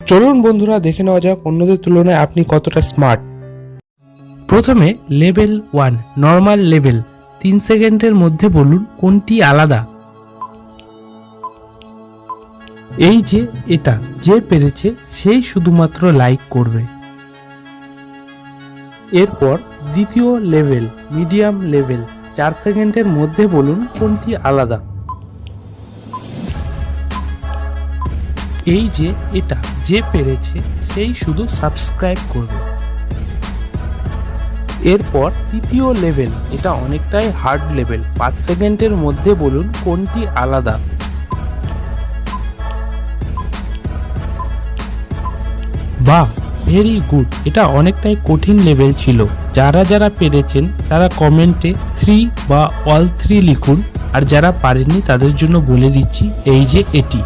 চলুন বন্ধুরা দেখে নেওয়া যাক অন্যদের তুলনায় আপনি কতটা স্মার্ট। প্রথমে লেভেল 1 নর্মাল লেভেল, 3 সেকেন্ডের মধ্যে বলুন কোনটি আলাদা। এই যে এটা যে পেরেছে সেই শুধুমাত্র লাইক করবে। এরপর দ্বিতীয় লেভেল মিডিয়াম লেভেল, 4 সেকেন্ডের মধ্যে বলুন কোনটি আলাদা। এই যে এটা যে পেরেছে সেই শুধু সাবস্ক্রাইব করবে। এরপর তৃতীয় লেভেল, এটা অনেকটাই হার্ড লেভেল, 5 সেকেন্ডের মধ্যে বলুন কোনটি আলাদা। বাহ, ভেরি গুড। এটা অনেকটাই কঠিন লেভেল ছিল। যারা যারা পেরেছেন তারা কমেন্টে 3 বা অল 3 লিখুন, আর যারা পারেননি তাদের জন্য বলে দিচ্ছি এই যে এটি।